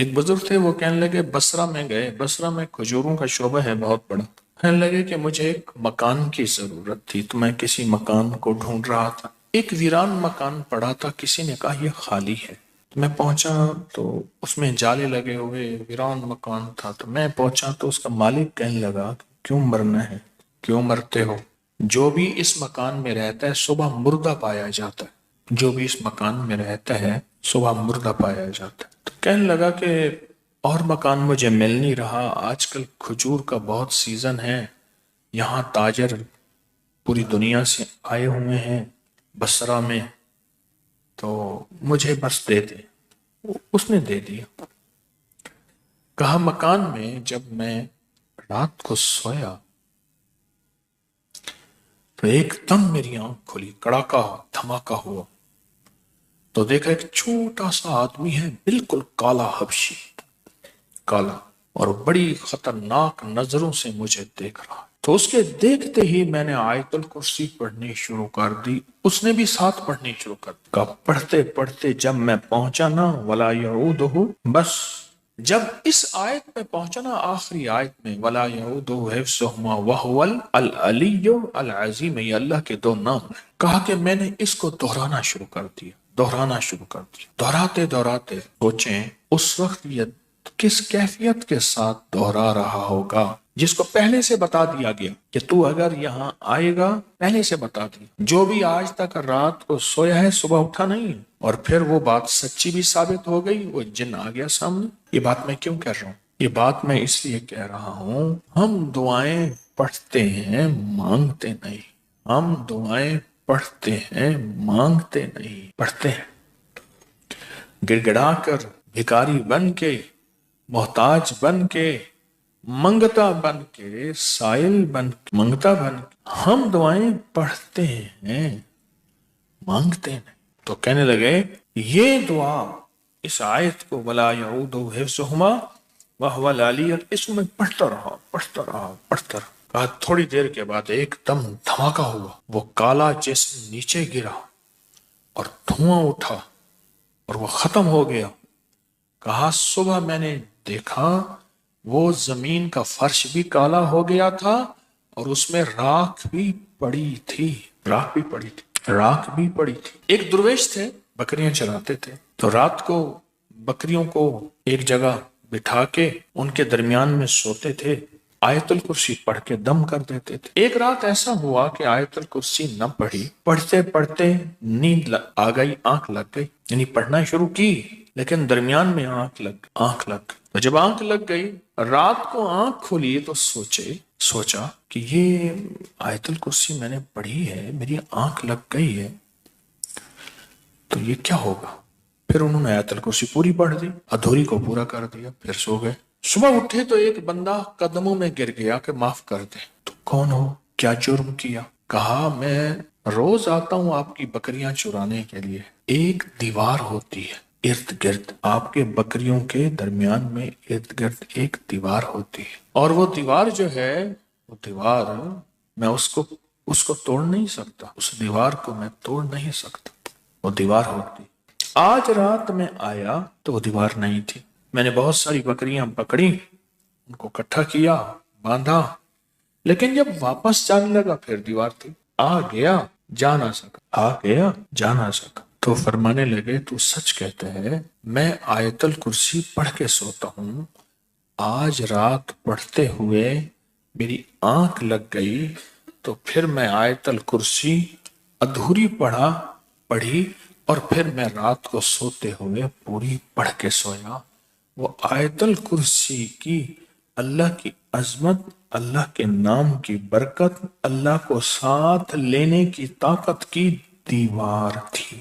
ایک بزرگ تھے، وہ کہنے لگے بصرہ میں گئے، بصرہ میں کھجوروں کا شعبہ ہے بہت بڑا۔ کہنے لگے کہ مجھے ایک مکان کی ضرورت تھی، تو میں کسی مکان کو ڈھونڈ رہا تھا۔ ایک ویران مکان پڑا تھا، کسی نے کہا یہ خالی ہے۔ تو میں پہنچا تو اس میں جالے لگے ہوئے ویران مکان تھا، تو میں پہنچا تو اس کا مالک کہنے لگا کیوں مرنا ہے، کیوں مرتے ہو؟ جو بھی اس مکان میں رہتا ہے صبح مردہ پایا جاتا ہے، جو بھی اس مکان میں رہتا ہے صبح مردہ پایا جاتا ہے۔ تو کہنے لگا کہ اور مکان مجھے مل نہیں رہا، آج کل کھجور کا بہت سیزن ہے، یہاں تاجر پوری دنیا سے آئے ہوئے ہیں بصرہ میں، تو مجھے بس دے دے۔ اس نے دے دیا۔ کہا مکان میں جب میں رات کو سویا تو ایک دم میری آنکھ کھلی، کڑاکا دھماکہ ہوا، تو دیکھا ایک چھوٹا سا آدمی ہے، بالکل کالا حبشی، کالا، اور بڑی خطرناک نظروں سے مجھے دیکھ رہا۔ تو اس کے دیکھتے ہی میں نے آیت الکرسی پڑھنی شروع کر دی، اس نے بھی ساتھ پڑھنی شروع کر دی۔ کہا پڑھتے پڑھتے جب میں پہنچا نا ولا یعودہ، بس جب اس آیت میں پہنچا نا آخری آیت میں ولا یعودہ حفظہما وہو العلی العظیم، یہ اللہ کے دو نام ہیں، کہا کہ میں نے اس کو دہرانا شروع کر دیا، دہرانا شروع کر دیا، دہراتے دہراتے سوچیں اس وقت یہ کس کیفیت کے ساتھ دہرا رہا ہوگا، جس کو پہلے سے بتا دیا گیا کہ تو اگر یہاں آئے گا، پہلے سے بتا دیا، جو بھی آج تک رات کو سویا ہے صبح اٹھا نہیں، اور پھر وہ بات سچی بھی ثابت ہو گئی، وہ جن آ گیا سامنے۔ یہ بات میں کیوں کہہ رہا ہوں؟ یہ بات میں اس لیے کہہ رہا ہوں، ہم دعائیں پڑھتے ہیں مانگتے نہیں، ہم دعائیں پڑھتے ہیں مانگتے نہیں، پڑھتے ہیں گڑ گڑا کر، بھکاری بن کے، محتاج بن کے، منگتا بن کے، سائل بن کے، منگتا بن کے ہم دعائیں پڑھتے ہیں مانگتے نہیں۔ تو کہنے لگے یہ دعا، اس آیت کو ولا یعود حفظہما وہو العلی، اس کو میں پڑھتا رہا پڑھتا رہا پڑھتا رہا۔ کہا تھوڑی دیر کے بعد ایک دم دھماکہ ہوا، وہ کالا جسم نیچے گرا اور دھواں اٹھا اور وہ ختم ہو گیا۔ کہا صبح میں نے دیکھا وہ زمین کا فرش بھی کالا ہو گیا تھا اور اس میں راکھ بھی پڑی تھی، راکھ بھی پڑی تھی، راکھ بھی پڑی تھی۔ ایک درویش تھے، بکریاں چراتے تھے، تو رات کو بکریوں کو ایک جگہ بٹھا کے ان کے درمیان میں سوتے تھے، آیت الکرسی پڑھ کے دم کر دیتے تھے۔ ایک رات ایسا ہوا کہ آیت الکرسی نہ پڑھی، پڑھتے پڑھتے نیند آ گئی، آنکھ لگ گئی، یعنی پڑھنا شروع کی لیکن درمیان میں آنکھ لگ گئی۔ تو جب آنکھ لگ گئی، رات کو آنکھ کھولی تو سوچا کہ یہ آیت الکرسی میں نے پڑھی ہے، میری آنکھ لگ گئی ہے، تو یہ کیا ہوگا؟ پھر انہوں نے آیت الکرسی پوری پڑھ دی، ادھوری کو پورا کر دیا، پھر سو گئے۔ صبح اٹھے تو ایک بندہ قدموں میں گر گیا کہ معاف کر دیں۔ تو کون ہو؟ کیا جرم کیا؟ کہا میں روز آتا ہوں آپ کی بکریاں چرانے کے لیے، ایک دیوار ہوتی ہے ارد گرد، آپ کے بکریوں کے درمیان میں ارد گرد ایک دیوار ہوتی ہے، اور وہ دیوار جو ہے، وہ دیوار میں اس کو توڑ نہیں سکتا، اس دیوار کو میں توڑ نہیں سکتا، وہ دیوار ہوتی۔ آج رات میں آیا تو وہ دیوار نہیں تھی، میں نے بہت ساری بکریاں پکڑی، ان کو اکٹھا کیا، باندھا، لیکن جب واپس جانے لگا پھر دیوار تھی، آ گیا جا نہ سکا، آ گیا جا نہ سکا۔ تو فرمانے لگے تو سچ کہتا ہے، میں آیت الکرسی پڑھ کے سوتا ہوں، آج رات پڑھتے ہوئے میری آنکھ لگ گئی، تو پھر میں آیت الکرسی ادھوری پڑھی، اور پھر میں رات کو سوتے ہوئے پوری پڑھ کے سویا۔ وہ آیت الکرسی کی اللہ کی عظمت، اللہ کے نام کی برکت، اللہ کو ساتھ لینے کی طاقت کی دیوار تھی۔